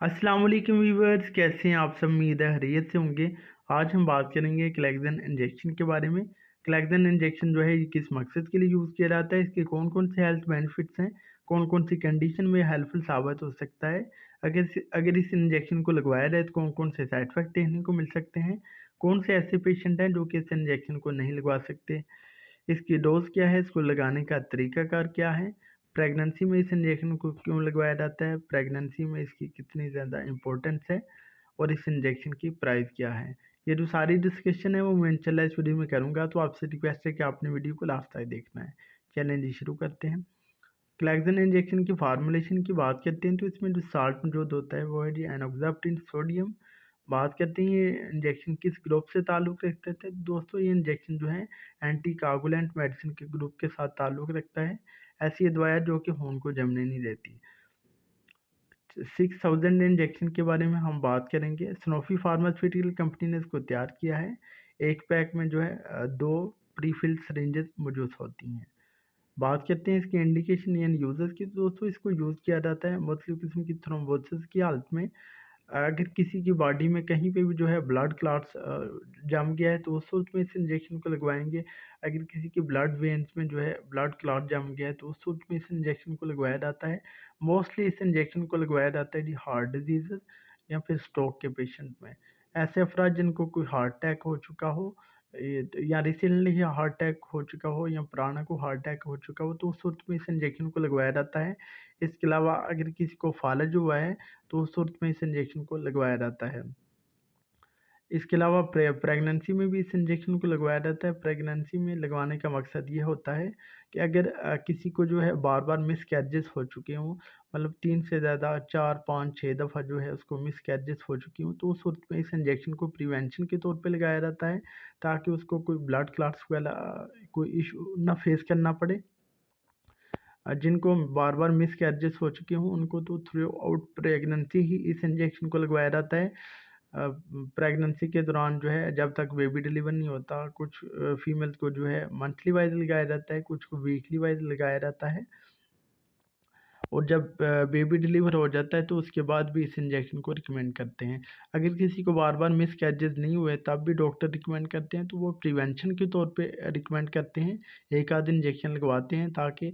अस्सलाम वालेकुम व्यूअर्स, कैसे हैं आप सब। उम्मीद है खैरियत से होंगे। आज हम बात करेंगे क्लैक्सन इंजेक्शन के बारे में। क्लैक्सन इंजेक्शन जो है ये किस मकसद के लिए यूज़ किया जाता है, इसके कौन कौन से हेल्थ बेनिफिट्स हैं, कौन कौन सी कंडीशन में हेल्पफुल साबित हो सकता है। अगर इस इंजेक्शन को लगवाया जाए तो कौन कौन से साइड इफेक्ट देखने को मिल सकते हैं, कौन से ऐसे पेशेंट हैं जो कि इस इंजेक्शन को नहीं लगवा सकते, इसकी डोज क्या है, इसको लगाने का तरीकाकार क्या है, प्रेगनेंसी में इस इंजेक्शन को क्यों लगवाया जाता है, प्रेगनेंसी में इसकी कितनी ज़्यादा इम्पोर्टेंस है, और इस इंजेक्शन की प्राइस क्या है। ये जो सारी डिस्कशन है वो मैं इंशाल्लाह इस वीडियो में करूँगा, तो आपसे रिक्वेस्ट है कि आपने वीडियो को लास्ट तक देखना है। चलें जी, शुरू करते हैं। क्लैक्सन इंजेक्शन की फार्मूलेशन की बात करते हैं तो इसमें जो साल्ट मौजूद होता है वो है जी एनोक्साप्टिन सोडियम। बात करते हैं ये इंजेक्शन किस ग्रुप से ताल्लुक़ रखते थे दोस्तों, ये इंजेक्शन जो है एंटी कागुलेंट मेडिसिन के ग्रुप के साथ ताल्लुक़ रखता है। ऐसी दवाएं जो कि खून को जमने नहीं देती। 6000 इंजेक्शन के बारे में हम बात करेंगे। स्नोफी फार्मास्यूटिकल कंपनी ने इसको तैयार किया है। एक पैक में जो है दो प्रीफिल्ड सिरिंजेस मौजूद होती हैं। बात करते हैं इसकी इंडिकेशन यानी यूजर्स की, तो दोस्तों इसको यूज़ किया जाता है मुख्तलिफ किस्म की थ्रोम्बोसिस की हालत में। अगर किसी की बॉडी में कहीं पे भी जो है ब्लड क्लॉट्स जम गया है तो उस सूरत में इस इंजेक्शन को लगवाएंगे। अगर किसी के ब्लड वेन्स में जो है ब्लड क्लॉट जम गया है तो उस सूरत में इस इंजेक्शन को लगवाया जाता है। मोस्टली इस इंजेक्शन को लगवाया जाता है जी हार्ट डिजीज़ या फिर स्ट्रोक के पेशेंट में। ऐसे अफराद जिनको कोई हार्ट अटैक हो चुका हो, या रिसेंटली ही हार्ट अटैक हो चुका हो, या पुराना को हार्ट अटैक हो चुका हो, तो उस सूरत में इस इंजेक्शन को लगवाया जाता है। इसके अलावा अगर किसी को फालज हुआ है तो उस सूरत में इस इंजेक्शन को लगवाया जाता है। इसके अलावा प्रेगनेंसी में भी इस इंजेक्शन को लगवाया जाता है। प्रेगनेंसी में लगवाने का मकसद ये होता है कि अगर किसी को जो है बार बार मिसकैरेजेस हो चुके हों, मतलब 3 से ज़्यादा 4 5 6 दफ़ा जो है उसको मिसकैरेजेस हो चुकी हों, तो उस सूरत में इस इंजेक्शन को प्रिवेंशन के तौर पे लगाया जाता है, ताकि उसको कोई ब्लड क्लॉट्स वाला कोई इशू ना फेस करना पड़े। जिनको बार बार मिसकैरेजेस हो चुके हों उनको तो थ्रू आउट प्रेगनेंसी ही इस इंजेक्शन को लगवाया जाता है। प्रेगनेंसी के दौरान जो है जब तक बेबी डिलीवर नहीं होता, कुछ फीमेल को जो है मंथली वाइज लगाया जाता है, कुछ को वीकली वाइज लगाया जाता है। और जब बेबी डिलीवर हो जाता है तो उसके बाद भी इस इंजेक्शन को रिकमेंड करते हैं। अगर किसी को बार बार मिसकैरेजेस नहीं हुए तब भी डॉक्टर रिकमेंड करते हैं, तो वो प्रिवेंशन के तौर पे रिकमेंड करते हैं। एक आध इंजेक्शन लगवाते हैं ताकि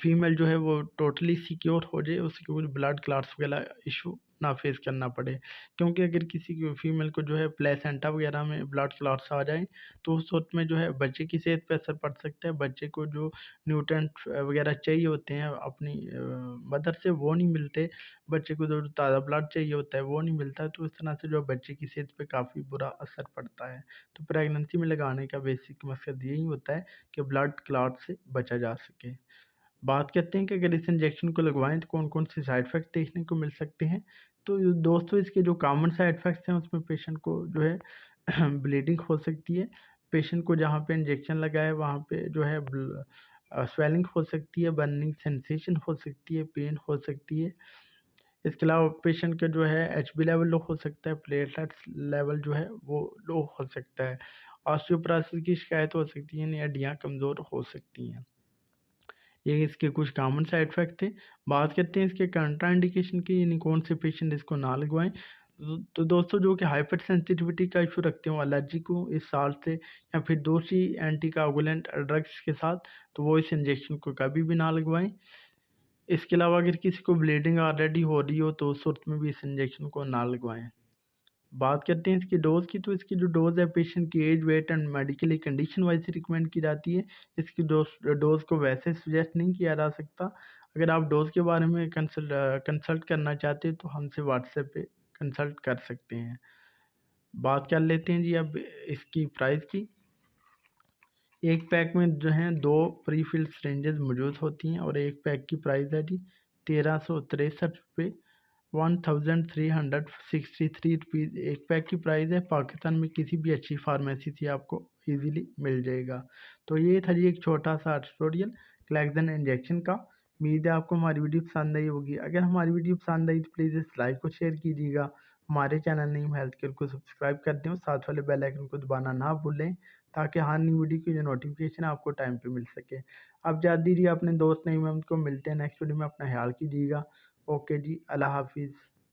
फीमेल जो है वो टोटली सिक्योर हो जाए, उसके कुछ ब्लड क्लॉट्स वगैरह इशू ना फेस करना पड़े। क्योंकि अगर किसी की फीमेल को जो है प्लेसेंटा वगैरह में ब्लड क्लॉट्स आ जाएँ तो उस वक़्त में जो है बच्चे की सेहत पे असर पड़ सकता है। बच्चे को जो न्यूट्रिएंट वगैरह चाहिए होते हैं अपनी मदर से वो नहीं मिलते। बच्चे को जो ताज़ा ब्लड चाहिए होता है वो नहीं मिलता, तो इस तरह से जो बच्चे की सेहत पे काफ़ी बुरा असर पड़ता है। तो प्रेगनेंसी में लगाने का बेसिक मकसद यही होता है कि ब्लड क्लॉट से बचा जा सके। बात करते हैं कि अगर इस इंजेक्शन को लगवाएँ तो कौन-कौन से साइड इफ़ेक्ट देखने को मिल सकते हैं। तो दोस्तों इसके जो कॉमन साइड इफ़ेक्ट्स हैं उसमें पेशेंट को जो है ब्लीडिंग हो सकती है। पेशेंट को जहाँ पे इंजेक्शन लगा है वहाँ पे जो है स्वेलिंग हो सकती है, बर्निंग सेंसेशन हो सकती है, पेन हो सकती है। इसके अलावा पेशेंट का जो है एचबी लेवल लो हो सकता है, प्लेटलेट्स लेवल जो है वो लो हो सकता है। ऑस्टियोपोरोसिस की शिकायत हो सकती है, यानी हड्डियाँ कमज़ोर हो सकती हैं। ये इसके कुछ कॉमन साइड इफ़ेक्ट थे। बात करते हैं इसके कंट्राइंडिकेशन की, यानी कौन से पेशेंट इसको ना लगवाएँ। तो दोस्तों जो कि हाइपर सेंसिटिविटी का इशू रखते हो, एलर्जी को इस साल्ट से या फिर दूसरी एंटीकोगुलेंट ड्रग्स के साथ, तो वो इस इंजेक्शन को कभी भी ना लगवाएँ। इसके अलावा अगर किसी को ब्लीडिंग ऑलरेडी हो रही हो तो उस सूरत में भी इस इंजेक्शन को ना लगवाएँ। बात करते हैं इसकी डोज़ की, तो इसकी जो डोज़ है पेशेंट की age, weight and medically condition wise recommend की जाती है। इसकी डोज़ को वैसे सजेस्ट नहीं किया जा सकता। अगर आप डोज़ के बारे में कंसल्ट करना चाहते हैं तो हमसे व्हाट्सएप पे कंसल्ट कर सकते हैं। बात कर लेते हैं जी अब इसकी प्राइस की। एक पैक में जो है 2 प्री-फिल्ड सिरिंजेस मौजूद होती हैं और एक पैक की प्राइस है जी ₹1363। 1363 रुपीज़ एक पैक की प्राइस है। पाकिस्तान में किसी भी अच्छी फार्मेसी से आपको ईज़िली मिल जाएगा। तो ये था जी एक छोटा-सा ट्यूटोरियल क्लैक्सन इंजेक्शन का। उम्मीद है आपको हमारी वीडियो पसंद आई होगी। अगर हमारी वीडियो पसंद आई तो प्लीज़ इस लाइक और शेयर कीजिएगा। हमारे चैनल नीम हेल्थ केयर को सब्सक्राइब कर दें और साथ वाले बेल आइकन को दबाना ना भूलें, ताकि हर नई वीडियो की जो नोटिफिकेशन है आपको टाइम पे मिल सके। अब इजाज़त दीजिए अपने दोस्त नईम अहमद को, मिलते हैं नेक्स्ट वीडियो में। अपना ख्याल कीजिएगा। ओके जी, अल्लाह हाफ़िज़।